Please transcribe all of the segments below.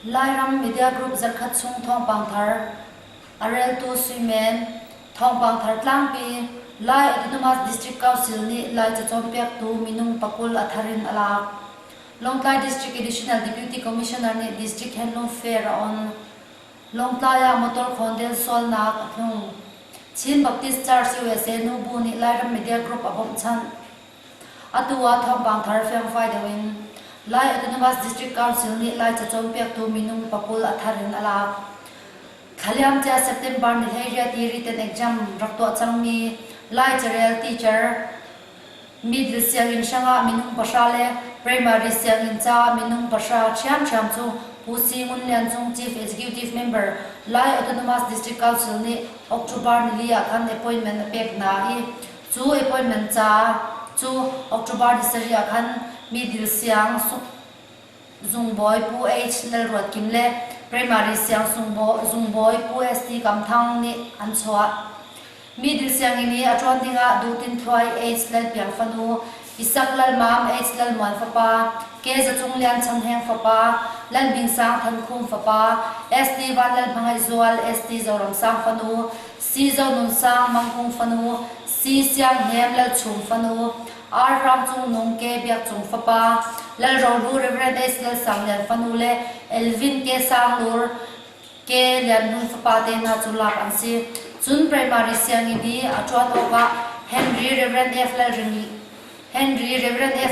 Lairam Media Group Zarkhat Sung Thong Pangthar Arel Tu Suimen Thong Pangthar Tlangpi Lai Autonomous District Council ni Lai Chachompiak Tu Minung Pakul Atharin Alak Longtlai District Additional Deputy Commissioner ni District Handloom Fair on Longtlaya Motor Khondel Solnak Athlung Chin Baptist Church USA Nubu ni Lairam Media Group Abom Chan Atua Thong Pangthar Feng Fai Dawin Lai Autonomous District Council ni Lai Chachompiak Tu Minung Pakul Atharin Alak Khaliam cha September ni Heria ti written exam rakto changmi Lai Charel teacher middle siangin shanga minung pasale primary siangin cha minung pasha cham chu pusi munlian chung chief executive member Lai Autonomous District Council ni October ni lia khan appointment pek na hi chu appointment cha chu October disaria khan middle siang su zungboy pu h lel rot kimle primary siang zungboy pu st kamthang ni anchwa middle siang ini atron dinga dutin thwai h lel piang fanu isak lal mam h lel mon fapa ke za chunglian changheng fapa lan bing sang than khum fapa st wan lal bangai zual st zoram sang fanu si zo nun sang mangkung fanu si siang hem lal chum fanu ar ram chung nong ke biak chung fapa lal ro ru reverend s lal sang lian fanu le elvin ke sang lur ke lian nun fapa te na chulak an si chun primary siang ini atwa oka henry reverend f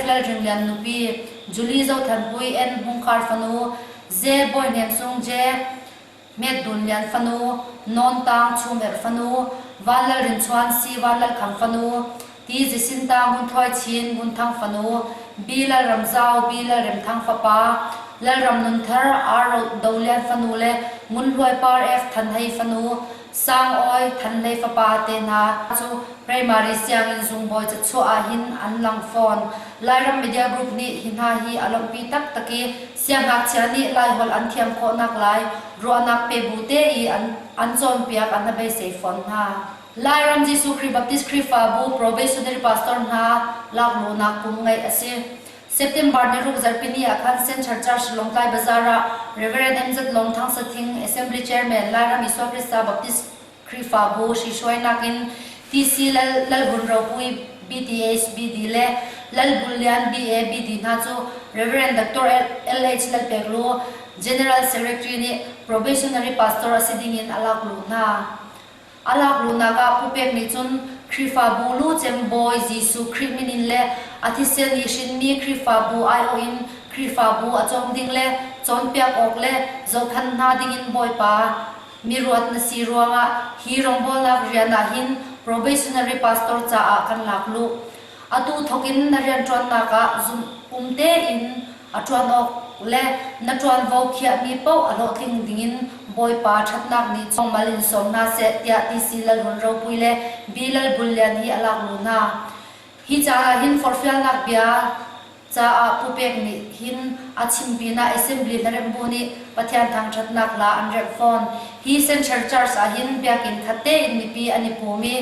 lal ring lian nupi julie zo thanpui en hungkar fanu je boy nem sung je met dun lian fanu non tang chumer fanu walal rin chuan si walal kham fanu ti jisin ta mun thoi chin mun thang fanu bila ramzau bila rem thang fapa lal ram nun thar ar dolian fanu le mun loi par f than hai fanu sang oi than lei fapa te na chu primary siang in zung boy cha chu a hin an lang phone Lairam Media Group ni hinha hi along pi tak taki siang hak chani lai hol an thiam kho nak lai ro nak pe bu te I an chon piak an bei se phone ha Lairam Jesu Christ Baptist Krifa bu probationary pastor na laklo nak kum ngai ase September ni ruk zarpini akhan Central Church Longtlai Bazara Reverend MZ Longthang Sathing Assembly Chairman Lairam Iswa Krista Baptist Krifa bu shi shoi nakin TC lal bun ro pui BTS BD le lal bulian BA BD na chu Reverend Dr. LH lal peglo General Secretary ni probationary pastor asiding in alaklu na ga pupek ni chun Krifa bu lu chem boy Jesu Christ minin le athisen ni shin mi Krifa bu io in Krifa bu achom ding le chon piak ok le zo khan na ding in boy pa miruat na si ruanga hi rongbol na riana hin probationary pastor cha a kan laklu atu thokin na rian tron na ka zum umte in atron ok le na tron vo khia mi po alo thing dingin boy pa thatnak ni chong malin som na se tia ti silal hon ro puile bilal bulyan hi alak lu na hi cha hin forfial nak bia cha a pupek ni hin achim bina assembly na rembu ni pathian thang thatnak la an rep phone hi Central Church a hin biakin thate in ni pi ani pumi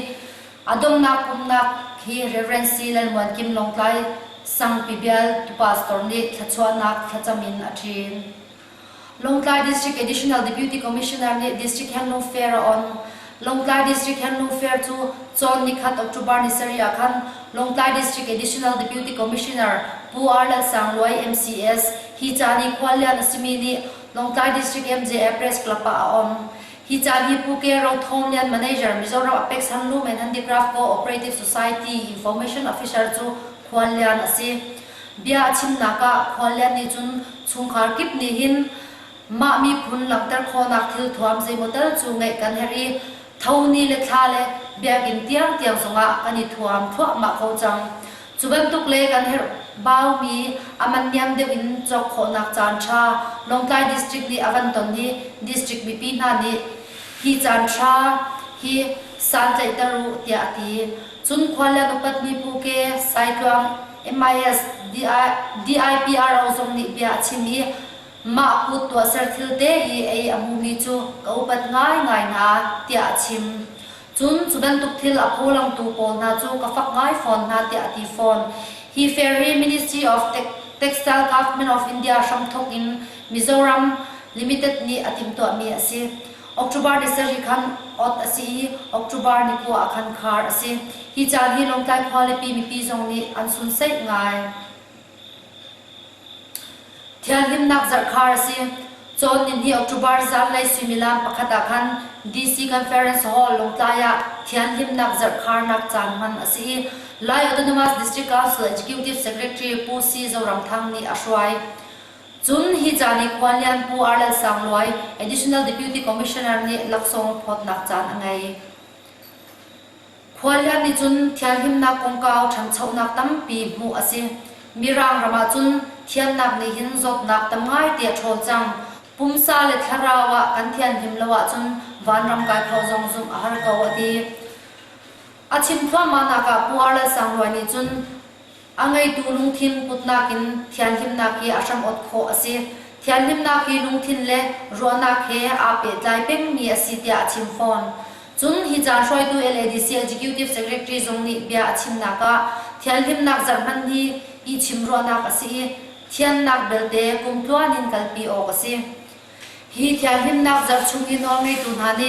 adom na kumna hi Reverend Silal Mon Kim Longtlai sang pibial tu pastor ni thachwa nak thachamin athin Longtlai District Additional Deputy Commissioner ni District Handloom Fair on Longtlai District Handloom Fair to Chon ni khat October ni saria khan Longtlai District Additional Deputy Commissioner Pu Arla Sangloi MCS hi chani khwalya asimi ni Longtlai District MJ Press Club on hi chani pu ke ro thomlian manager Mizoram Apex Handloom and Handicraft Cooperative Society Information Officer chu khwalyan ase bia chim naka khwalyan ni chun chungkhar kip ni hin ma mi phun langtar khonak thil thuam zai motel chu ngai kan heri thoni le thale biakin tiang songa ani thuam thwa ma kho chang chuban tuk le kan her baw mi amanyam de win chok khonak chan tha Longtlai district ni avanton ni district BP na ni hi chan tha hi san chai taru tia ti chun khwala no patni pu ke saitwang MIS DIPR ozong ni bia chimi ma put to sar thil te I amumi chu kaupat ngai na tia chim chun chuban tuk thil a pholang tu pol na chu ka fak ngai phone na tia ti phone hi Ferry Ministry of Textile Government of India Shamthok in Mizoram limited ni atim to mi ase October ni sari khan ot ase October ni ko akhan khar ase hi chan hi longkai khwale pi mi pi jong ni ansun sai ngai thian him nak zar khar ase chon nin hi October zar lai similam pakhata khan DC conference hall longtaya thian him nak zar khar nak chan man ase lai autonomous district council executive secretary pu si zoram thang ni ashwai chun hi chani kwalian pu arlal sangloi additional deputy commissioner ni laksong phot nak chan angai kwalian ni chun thian him nak kongkau thang chau nak tam pi mu ase mirang rama chun thian nak ni hin zot nak tam ngai te thol chang pumsa le tharawa kan thian him lawa chun vanram kai phozong zum ahar ko ati achim thwa mana ka pu arlal sangloi ni chun angai tu lungthin putna kin thian him na ki asham ot kho ase thian him na ki lungthin le rona khe a pe tlai peng mi asi tia achim phone chun hi chan roi tu LADC executive secretary zongni bia achim na ka thian him nak zarman hi I chim rona ka si thian nak belte kumtwa nin kalpi o ka si hi thian him nak zar chungi no ngai tu na ni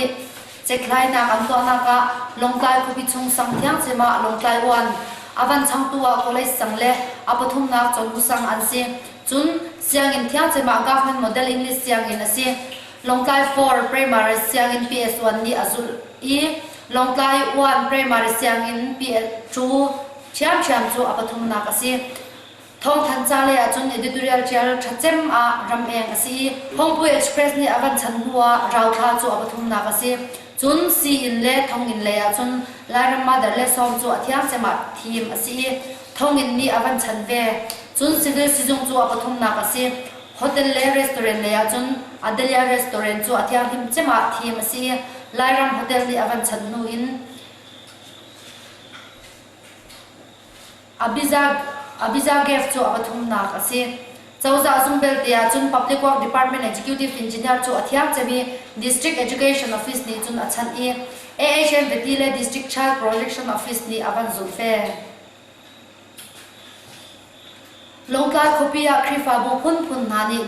cheklai na kan to na ka longkai ko bi chung sang thiang chema longkai wan avan chang tuwa college sangle apathum nak chongu sang anse chun siang in thiang chema government model English siang in ase longkai 4 primary siang in PS1 ni azul I longkai 1 primary siang in PS2 cham chu apathum nak ase thong than chale a chun editorial chair thachem a ram eng ase hongpu express ni avan chan huwa rau tha chu apathum nak ase chun si in le thong in le a chun laram mother le som chu athiam chema thim ase thong in ni avan chan ve chun civil sizung chu apathum nak ase hotel le restaurant le a chun adelia restaurant chu athiam him chema thim ase laram hotel ni avan chan nu in Abiza gave chu apathum nak ase chawza zumbel tia chun public work department executive engineer chu athiam chemi district education office ni chun achan I AHM Betile district child protection office ni avan zulfe longkai khopia khrifa bu phun nani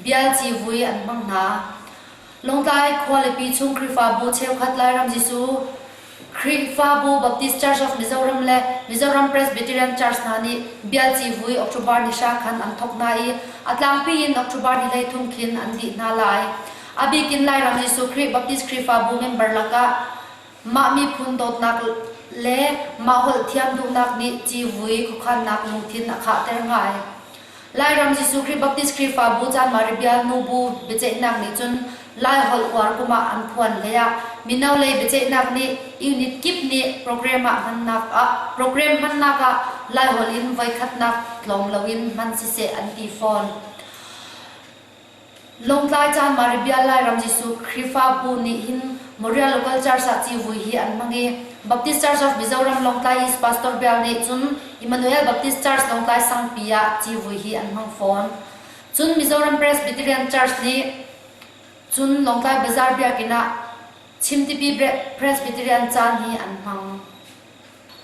bial chi vui an mang na longkai khwalepi chung khrifa bu cheu khatlai ram jisu Khrifa bu Baptist Church of Mizoram le Mizoram Presbyterian Church nani bialchi vui October ni sha khan an thok nai atlang pi in October ni lai thum khin an di na lai abi kin lai ram Jesu Christ Baptist Khrifa bu member laka ma mi phun dot nak le ma hol thiam du nak ni chi vui khu khan nak mu thin akha ter ngai lai ram Jesu Christ Baptist Khrifa bu chan mari bial nu bu beche nak ni chun lai hol war kuma an phuan leya minau lei beche nak ni unit kip ni program man nak a lai holin vai khat nak tlom lawin man si se anti phone longlai chan maribia lai ram Jesu Khrifa bu ni hin Moria local church sa chi vui hi an mangi Baptist Church of Mizoram Longkai is pastor bial ni chun Emmanuel Baptist Church Longkai Sangpia chi vui hi an mang phone chun Mizoram Presbyterian Church ni chun Longkai Bazar bia kina Chimtipi Presbyterian chan hi an mang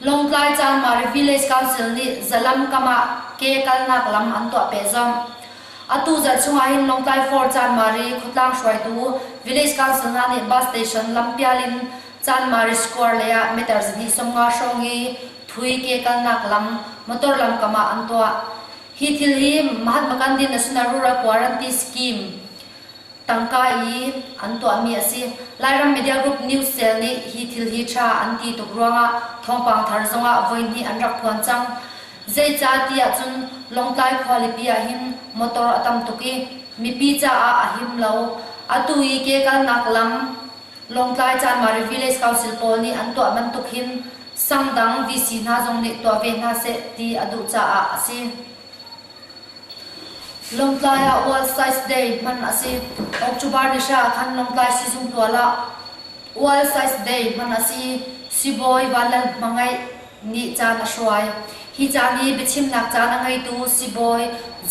Longkai chan mari village council ni zalam kama ke kalnak lam an to pe jam atu za chunga hin Longkai 4 chan mari khutlang shwai tu village council na ni bus station lampialin chan mari square leya meters ni somnga shongi thui ke kalnak lam motor lam kama an to hi thil hi Mahatma Gandhi National Rural Quarantine Scheme tangkai anto ami ase lairam media group news cell ni hi thil hi tha anti to ruanga thongpang thar zonga voin hi anrak phon chang zai cha tia chun longkai khwalipia hin motor atam tuki mi pi cha a ahim lo atui ke kal naklam longkai chan mari village council pol ni anto aman tukhin samdang vc na jong ni to ve na se ti adu cha a ase Longkai World Size Day man ase October ni sha khan longkai sizung tola World Size Day man ase siboy walal mangai ni chan ashwai hi chani bichim nak chan angai tu siboy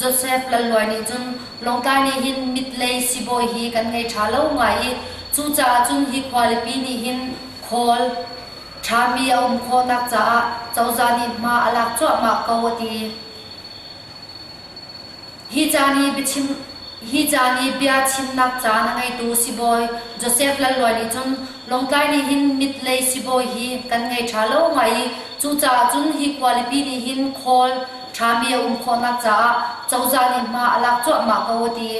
Joseph laloi ni chun longkai ni hin mitlei siboy hi kan ngai thalo ngai chu cha chun hi quality ni hin khol thami om kho nak cha chauzani ma alak cho ma kawati hi chani bichim hi chani bia chin nak chana ngai tu si boy Joseph la loi ni chun longtai ni hin mit lei si boy hi kan ngai thalo ngai chu cha chun hi quality ni hin khol thami khona cha chauza ni ma alak chu ma ko ti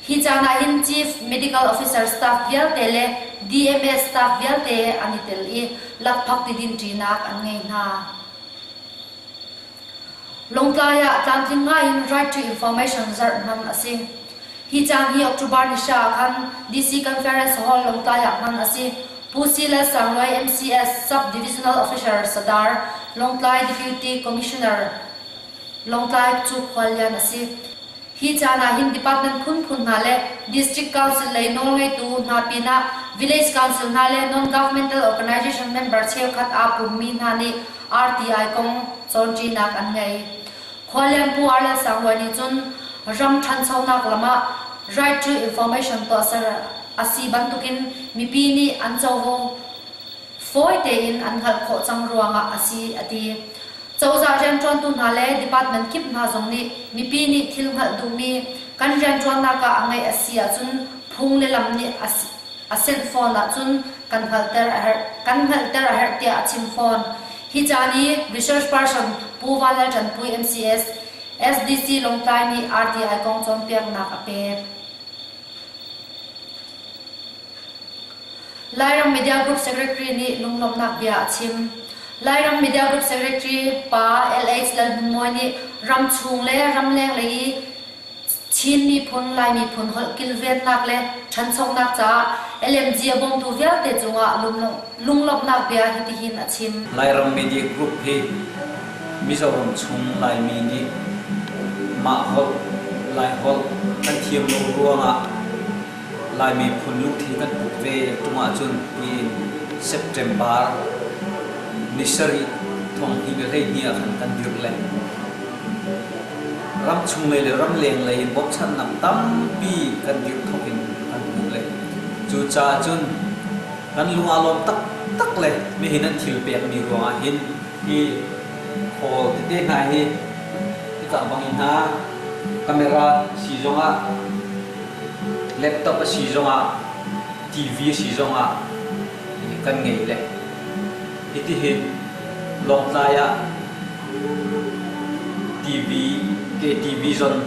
hi chana hin chief medical officer staff vial tele DMS staff vial te ani tel I lak phak ti din trinak an ngai na longtaya tlanting nga in right to information zar man ase hi chang hi October ni sha khan DC conference hall longtaya man ase pusila sangloi MCS sub divisional officer sadar longtai deputy commissioner longtai chu khwalyan ase hi chana hin department khun na le district council lei nol ngai tu na pina village council na le non governmental organization member cheu khat a pummi na ni RTI kong chonchi nak an ngai khwalyan pu ala sangwani chun ram than chaunak lama right to information to sar asi bantukin mipi ni an chawho foi te in an hal kho changruanga asi ati chawza ren tron tu na le department kip na jong ni mipi ni thil ngal du mi kan ren tron na ka angai asia chun phung le lam ni asel phone a chun kan halter her tia achim phone hi chani research person puwala jan pui MCS SDC longtai ni RTI kong chon piak na ka pe Lairam Media Group Secretary ni lunglom nak bia achim Lairam Media Group Secretary pa LH lalmoi ni ram chung le ram leng le chin mi phun lai mi phun hol kilvet nak le chan chong nak cha LMG abong tu vial te chunga lunglop nak bia hiti hin achim Lairam Media Group hi Mizoram chung lai mi ni ma hol lai hol kan thiam lo ruanga lai mi phun lu thi kan puk ve tunga chun in September nisari thong hi be rei nia kan dir le ram chung le ram leng le bok chan nam tam pi kan dir thokin kan pu le chu cha chun kan lunga lom tak le mi hinan thil pek mi ruanga hin hi ho te na hi ka bangin ha camera si zonga laptop si zonga TV si zonga kan ngei le iti hin long laya TV KTV zone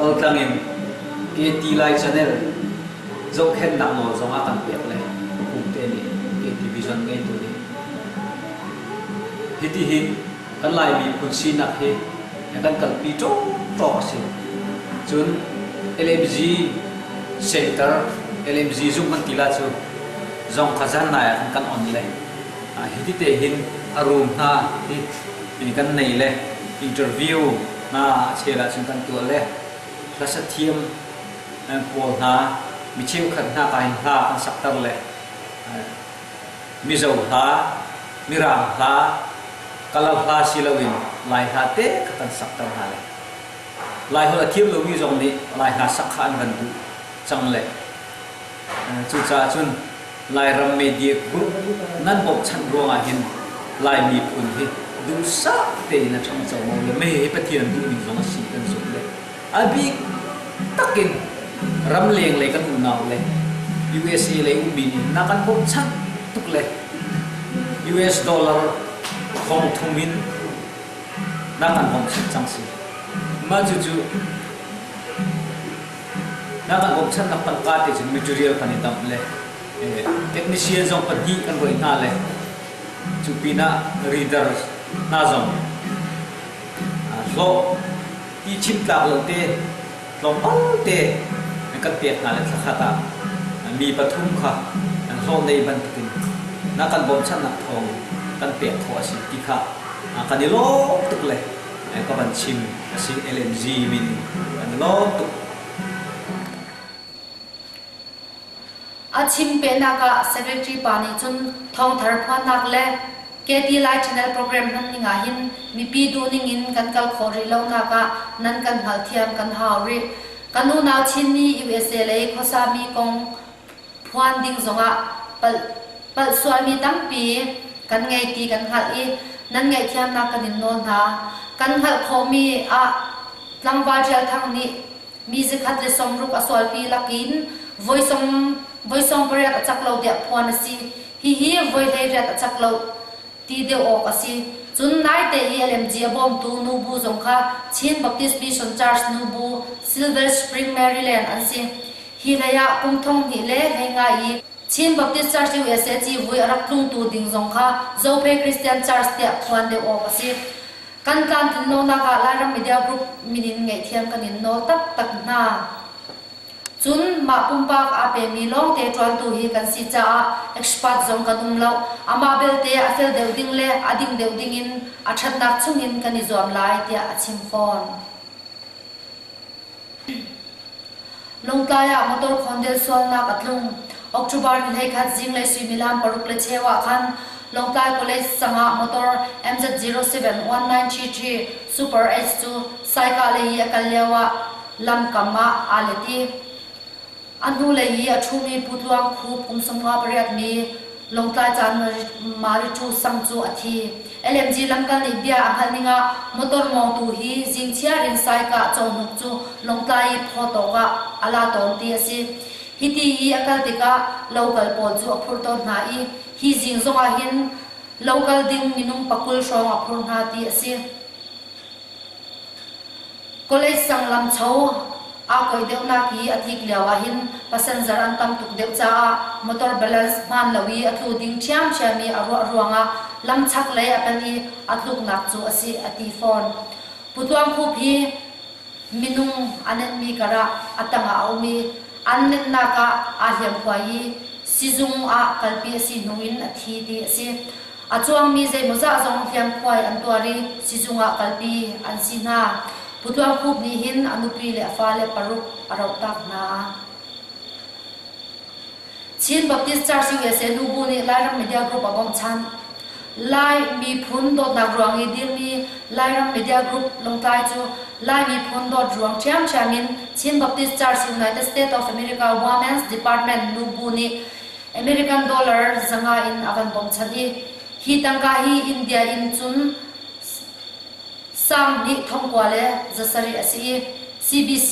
altlangim KT Live channel zo khen dang no zonga kan pek le kum te ni KTV zone ngei tu ni iti hin kan lai mi kun si nak he kan kal pi to si chun LMG center LMG zum kan tila chu zong khazan na kan online hiti te hin arum na hi kan nei le interview na chela chung kan tu le klasa thiam pol na mi cheu khat na kai ha kan saktar le mi zo ha mi ram ha kalau ha silawin lai ha te kan saktar ha le lai ho thiam lo mi zong ni lai ha sakhan kan du chang le chu cha chun Lairam Media Group nan bok chan ronga hin lai mi phun hi du sa te na chang chaw mo le me he pathian du mi zong si kan so le abi takin ram leng le kan naw le USA le bi ni na kan bok chan tuk le US dollar khong thumin na kan bok chan chang si ma ju ju na kan bok chan na pan ka te jin material kan itam le technician zong pan hi kan goi na le chupina reader na zong lo ti chim tla lo te lo pal te kan pek na le khata mi pathum kha an lo nei ban tin na kan bom chan na thong kan pek tho asi ti kha kan ni lo tuk le ka ban chim asi LMG min kan lo tuk achim pe naka secretary pani chun thong thar phwan nak le KT Live channel program han ninga hin mi pi du ning in kan kal khori lo naka nan kan hal thiam kan hauri kanu na chin ni USA le khosa mi kong phwan ding zonga pal swami tampi kan ngai ti kan hal I nan ngai thiam nak kan in non ha kan hal khomi a tlangwa jal thang ni mi ze khat le som ruk aswal pi lakin voisom pariat achaklo de phwan si hi voi le rat achaklo ti de ok asi chun nai te LMG bom tu nu bu jong kha Chin Baptist Mission Church nu bu Silver Spring Maryland an si hi la ya kum thong hi le henga I Chin Baptist Church USA chi vui arak tlung tu ding jong kha Zope Christian Church te phwan de ok asi kan tin no na ka Lairam Media Group minin ngai thiam kanin no tak na chun ma pumpak ape mi long te twan tu hi kan si cha expat zong kanum lo ama bel te afel deu ding le ading deu ding in athat nak chungin kan izom lai te achim phone long kaya motor khondel sol na katlung October hilai khat jing le suimilam paruk le chewa khan Longkai College sanga motor MZ071933 Super H2 Saika le akalyawa lam kama aleti anu le yi athumi putluang khup kumsamwa pariat mi Longkai chan mari chu sangchu athi LMG lamkal ni bia akhalninga motor mong tu hi jingchia rin Saika chonuk chu Longkai photo ga ala ton ti asi hiti hi akal tika local pol chu aphur to na I hi jing zonga hin local ding minung pakul shong aphur na ti asi college sanglam chau a koi deu na ki athik lewa hin passenger an tam tuk deu cha motor balance man lawi athu ding chiam chami aro ruanga lam chak le apani atluk nak chu asi ati phone putuang khu phi minung anen mi kara atanga aumi annen naka ahiam khwai sizung a kalpi si nuin athi ti si achuang mi ze moza zong hiam khwai antuari sizunga kalpi ansina putuang khup ni hin anupi le afa le paruk arau tak na Chin Baptist Church USA nu bu ni Lairam Media Group abong chan lai mi phun dot na ruangi dir mi Lairam Media Group longtai chu lai mi phun dot ruang chiam chamin Chin Baptist Church United States of America Women's Department nu bu ni American dollar zanga in avan bom chani hi tangka hi India in chun sang ni thong kwa le zasari asi CBC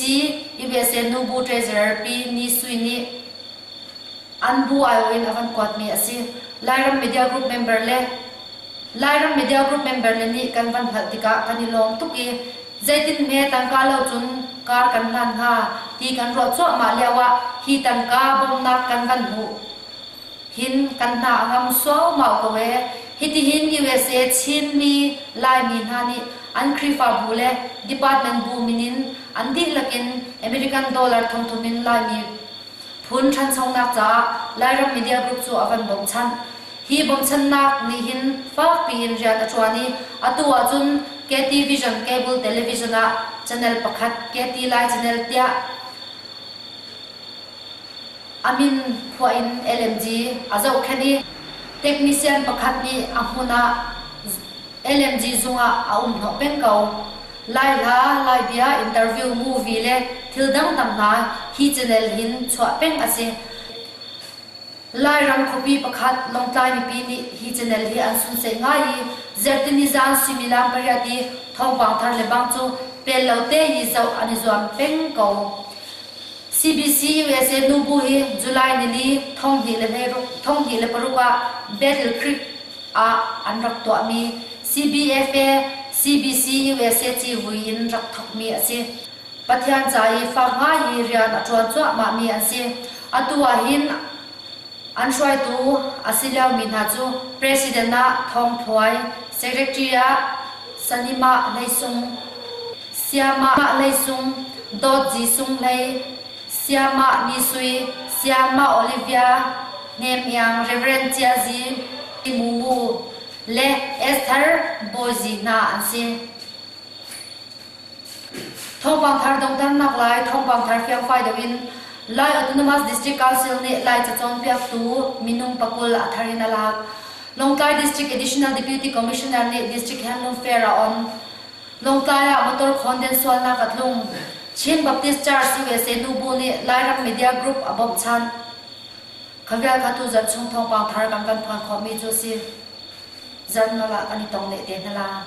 USA nu bu treasurer pi ni suini anbu ayo in avan kwat mi asi Lairam Media Group member le ni kan van phatika kanilom tuki zaitin me tangka lo chun kar kan nan ha ti kan ro cho ma lewa hi tangka bom na kan van hu hin kan na ngam so ma ko we hiti hin USA chin mi lai mi hani an krifa bule department bu minin andi lakin American dollar thong thumin lai mi phun than song nak cha Lairam Media Group chu avan bom chan hi bom chan nak ni hin fa pi in ria ta chwani atua chun KT Vision cable television a channel pakhat KT Live channel tia amin khoin LMG azau khani technician pakhat ni ahuna LMG zunga aum no penkau lai bia interview movie le thildang tamna hi channel hin chwa peng ase Lairam khopi pakhat longtai mi pi ni hi channel hi ansun se ngai zertini zan similam pariati thongpang thar le bang chu pelote hi zau ani zuam penkau CBC USA nu bu hi July ni thong hi le paruka Battle Creek a anrak to mi CBFA CBC USA chi huin rak thok mi ase pathian chai fa nga hi rian atron chwa ma mi ase atua hin anshwai tu asilaw min ha chu president na thong thwai secretary a sanima leisung siama leisung dot ji sung lei siama nisui siama olivia nem yang reverend chiazi imumu le Esther bozi na ansin thongpang thar dong tan nak lai thongpang thar fiang fai dawin lai autonomous district council ni lai chachon piak tu minung pakul atharin alak Longkai district additional deputy commissioner ni district handlum fair on Longkai motor khonden swal na katlung Chin Baptist Church USA nu bu ni Lairam Media Group abom chan khavyal khatu zan chung thongpang thar kan phan khomi chu si zan nala ani tong le te nala